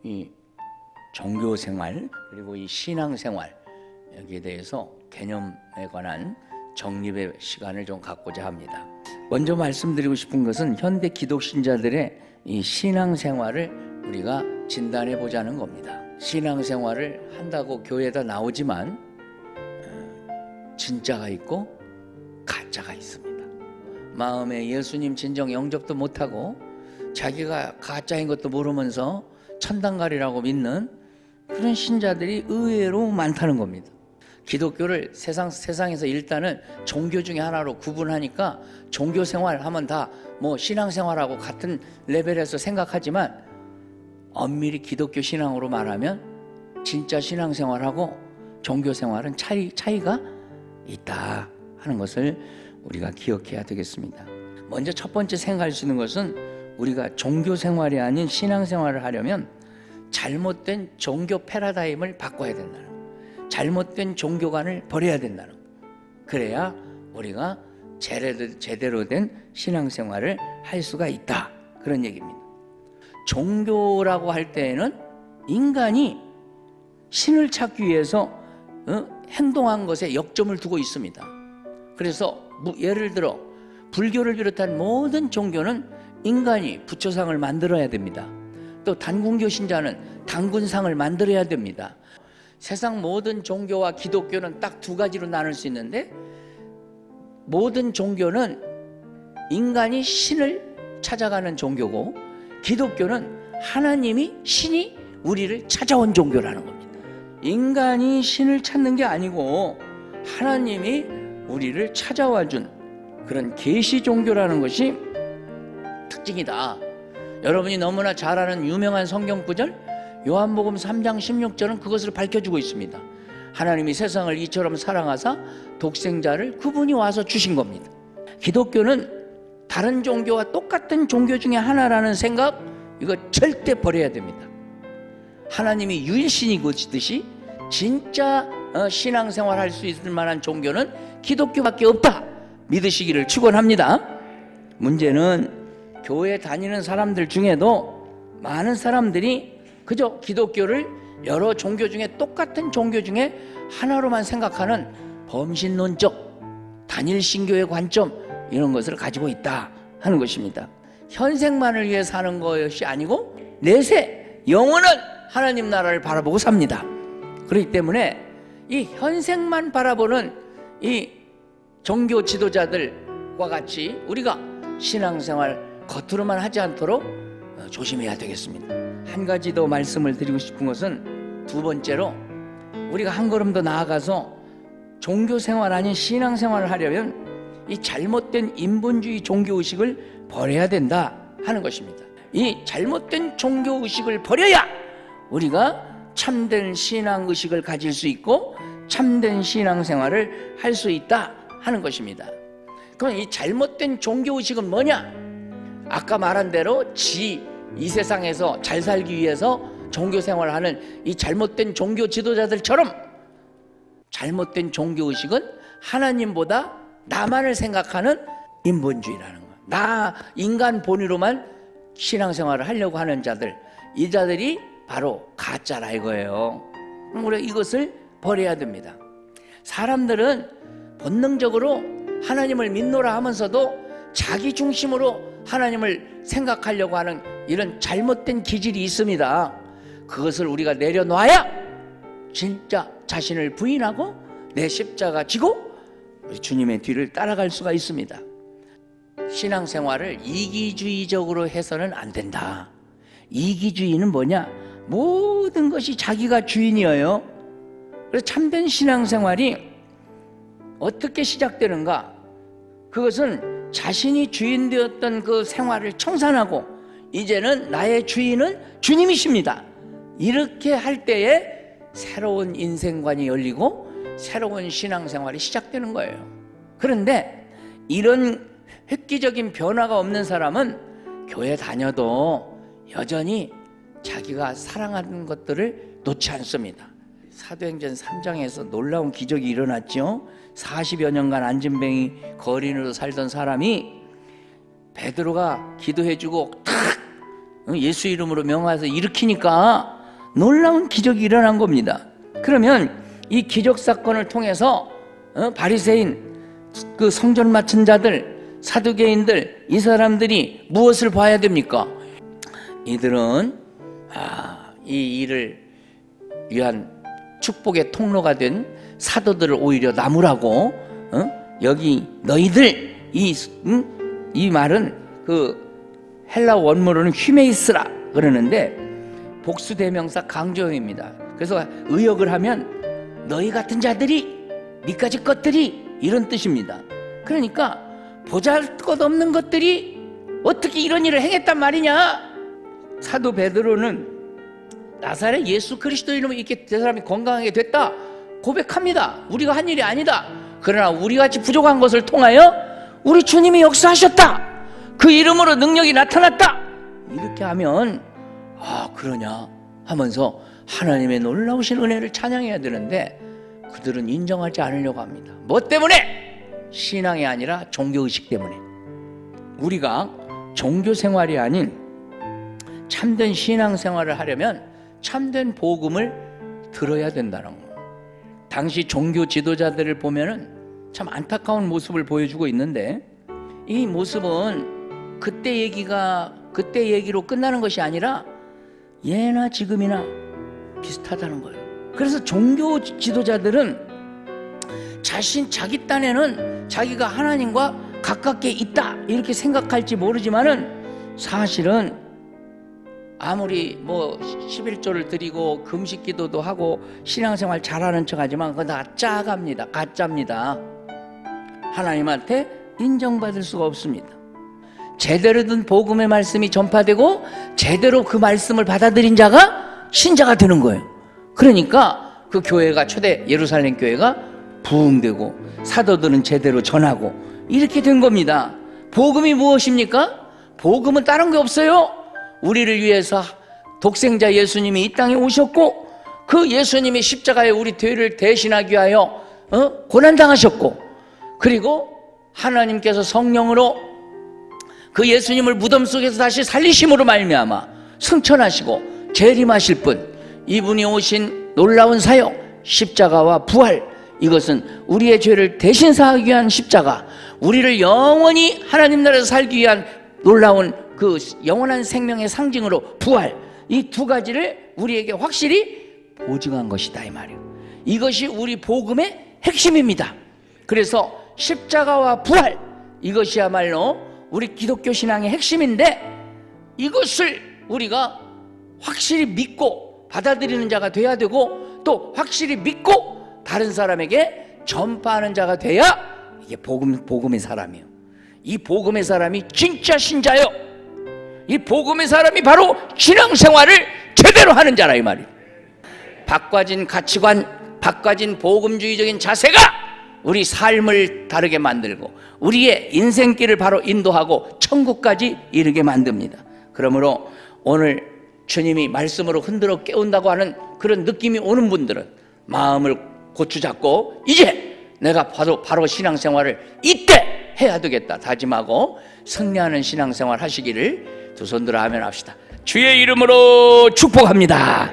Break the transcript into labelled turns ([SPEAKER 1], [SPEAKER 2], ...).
[SPEAKER 1] 이 종교 생활 그리고 이 신앙 생활 여기에 대해서 개념에 관한 정립의 시간을 좀 갖고자 합니다. 먼저 말씀드리고 싶은 것은 현대 기독 신자들의 이 신앙 생활을 우리가 진단해 보자는 겁니다. 신앙 생활을 한다고 교회에다 나오지만 진짜가 있고 가짜가 있습니다. 마음에 예수님 진정 영접도 못하고 자기가 가짜인 것도 모르면서 천당가리라고 믿는 그런 신자들이 의외로 많다는 겁니다. 기독교를 세상에서 일단은 종교 중에 하나로 구분하니까 종교 생활하면 다 뭐 신앙 생활하고 같은 레벨에서 생각하지만 엄밀히 기독교 신앙으로 말하면 진짜 신앙 생활하고 종교 생활은 차이가 있다 하는 것을 우리가 기억해야 되겠습니다. 먼저 첫 번째 생각할 수 있는 것은 우리가 종교 생활이 아닌 신앙 생활을 하려면 잘못된 종교 패러다임을 바꿔야 된다는 거예요. 잘못된 종교관을 버려야 된다는 거예요. 그래야 우리가 제대로 된 신앙 생활을 할 수가 있다 그런 얘기입니다. 종교라고 할 때에는 인간이 신을 찾기 위해서 행동한 것에 역점을 두고 있습니다. 그래서 예를 들어 불교를 비롯한 모든 종교는 인간이 부처상을 만들어야 됩니다. 또 단군교 신자는 단군상을 만들어야 됩니다. 세상 모든 종교와 기독교는 딱 두 가지로 나눌 수 있는데 모든 종교는 인간이 신을 찾아가는 종교고 기독교는 신이 우리를 찾아온 종교라는 겁니다. 인간이 신을 찾는 게 아니고 하나님이 우리를 찾아와 준 그런 계시 종교라는 것이 특징이다. 여러분이 너무나 잘 아는 유명한 성경 구절 요한복음 3장 16절은 그것을 밝혀주고 있습니다. 하나님이 세상을 이처럼 사랑하사 독생자를 그분이 와서 주신 겁니다. 기독교는 다른 종교와 똑같은 종교 중에 하나라는 생각 이거 절대 버려야 됩니다. 하나님이 유일신이듯이 진짜 신앙생활 할 수 있을 만한 종교는 기독교밖에 없다 믿으시기를 축원합니다. 문제는 교회 다니는 사람들 중에도 많은 사람들이 그저 기독교를 여러 종교 중에 똑같은 종교 중에 하나로만 생각하는 범신론적 단일 신교의 관점 이런 것을 가지고 있다 하는 것입니다. 현생만을 위해 사는 것이 아니고 내세 영원한 하나님 나라를 바라보고 삽니다. 그렇기 때문에 이 현생만 바라보는 이 종교 지도자들과 같이 우리가 신앙생활 겉으로만 하지 않도록 조심해야 되겠습니다. 한 가지 더 말씀을 드리고 싶은 것은 두 번째로 우리가 한 걸음 더 나아가서 종교생활 아닌 신앙생활을 하려면 이 잘못된 인본주의 종교의식을 버려야 된다 하는 것입니다. 이 잘못된 종교의식을 버려야 우리가 참된 신앙의식을 가질 수 있고 참된 신앙생활을 할 수 있다 하는 것입니다. 그럼 이 잘못된 종교의식은 뭐냐? 아까 말한 대로 이 세상에서 잘 살기 위해서 종교생활을 하는 이 잘못된 종교 지도자들처럼 잘못된 종교의식은 하나님보다 나만을 생각하는 인본주의라는 거야. 나 인간 본위로만 신앙생활을 하려고 하는 자들, 이 자들이 바로 가짜라 이거예요. 그럼 우리가 이것을 버려야 됩니다. 사람들은 본능적으로 하나님을 믿노라 하면서도 자기 중심으로 하나님을 생각하려고 하는 이런 잘못된 기질이 있습니다. 그것을 우리가 내려놔야 진짜 자신을 부인하고 내 십자가 지고 우리 주님의 뒤를 따라갈 수가 있습니다. 신앙생활을 이기주의적으로 해서는 안 된다. 이기주의는 뭐냐? 모든 것이 자기가 주인이에요. 그래서 참된 신앙생활이 어떻게 시작되는가? 그것은 자신이 주인 되었던 그 생활을 청산하고 이제는 나의 주인은 주님이십니다. 이렇게 할 때에 새로운 인생관이 열리고 새로운 신앙생활이 시작되는 거예요. 그런데 이런 획기적인 변화가 없는 사람은 교회 다녀도 여전히 자기가 사랑하는 것들을 놓지 않습니다. 사도행전 3장에서 놀라운 기적이 일어났죠. 40여 년간 안진뱅이 거린으로 살던 사람이 베드로가 기도해주고 탁 예수 이름으로 명하여서 일으키니까 놀라운 기적이 일어난 겁니다. 그러면 이 기적 사건을 통해서 바리새인, 그 성전 맡은 자들, 사두개인들, 이 사람들이 무엇을 봐야 됩니까? 이들은 이 일을 위한 축복의 통로가 된 사도들을 오히려 나무라고, 여기 너희들, 이 말은 그 헬라 원문으로는 휴메이스라 그러는데 복수대명사 강조형입니다. 그래서 의역을 하면 너희 같은 자들이, 니까지 것들이, 이런 뜻입니다. 그러니까 보잘것없는 것들이 어떻게 이런 일을 행했단 말이냐. 사도 베드로는 나사렛 예수 그리스도 이름으로 이렇게 저 사람이 건강하게 됐다 고백합니다. 우리가 한 일이 아니다. 그러나 우리같이 부족한 것을 통하여 우리 주님이 역사하셨다. 그 이름으로 능력이 나타났다. 이렇게 하면 그러냐 하면서 하나님의 놀라우신 은혜를 찬양해야 되는데 그들은 인정하지 않으려고 합니다. 뭐 때문에? 신앙이 아니라 종교의식 때문에. 우리가 종교생활이 아닌 참된 신앙생활을 하려면 참된 복음을 들어야 된다는 거예요. 당시 종교 지도자들을 보면은 참 안타까운 모습을 보여주고 있는데, 이 모습은 그때 얘기로 끝나는 것이 아니라 예나 지금이나 비슷하다는 거예요. 그래서 종교 지도자들은 자기 딴에는 자기가 하나님과 가깝게 있다 이렇게 생각할지 모르지만은 사실은 아무리 11조를 드리고 금식 기도도 하고 신앙생활 잘하는 척하지만 그거 다 짜갑니다. 가짜입니다. 하나님한테 인정받을 수가 없습니다. 제대로 든 복음의 말씀이 전파되고 제대로 그 말씀을 받아들인 자가 신자가 되는 거예요. 그러니까 그 교회가, 초대 예루살렘 교회가 부흥되고 사도들은 제대로 전하고 이렇게 된 겁니다. 복음이 무엇입니까? 복음은 다른 게 없어요. 우리를 위해서 독생자 예수님이 이 땅에 오셨고 그 예수님이 십자가에 우리 죄를 대신하기 위하여 고난당하셨고, 그리고 하나님께서 성령으로 그 예수님을 무덤 속에서 다시 살리심으로 말미암아 승천하시고 재림하실 분, 이분이 오신 놀라운 사역, 십자가와 부활, 이것은 우리의 죄를 대신 사하기 위한 십자가, 우리를 영원히 하나님 나라에서 살기 위한 놀라운 그 영원한 생명의 상징으로 부활, 이 두 가지를 우리에게 확실히 보증한 것이다 이 말이에요. 이것이 우리 복음의 핵심입니다. 그래서 십자가와 부활, 이것이야말로 우리 기독교 신앙의 핵심인데, 이것을 우리가 확실히 믿고 받아들이는 자가 돼야 되고, 또 확실히 믿고 다른 사람에게 전파하는 자가 돼야 이게 복음의 사람이에요. 이 복음의 사람이 진짜 신자요. 이 복음의 사람이 바로 신앙생활을 제대로 하는 자라 이 말이에요. 바꿔진 가치관, 바꿔진 복음주의적인 자세가 우리 삶을 다르게 만들고 우리의 인생길을 바로 인도하고 천국까지 이르게 만듭니다. 그러므로 오늘 주님이 말씀으로 흔들어 깨운다고 하는 그런 느낌이 오는 분들은 마음을 고추 잡고 이제 내가 바로 신앙생활을 이때 해야 되겠다 다짐하고 승리하는 신앙생활 하시기를 두 손 들어 아멘 합시다. 주의 이름으로 축복합니다.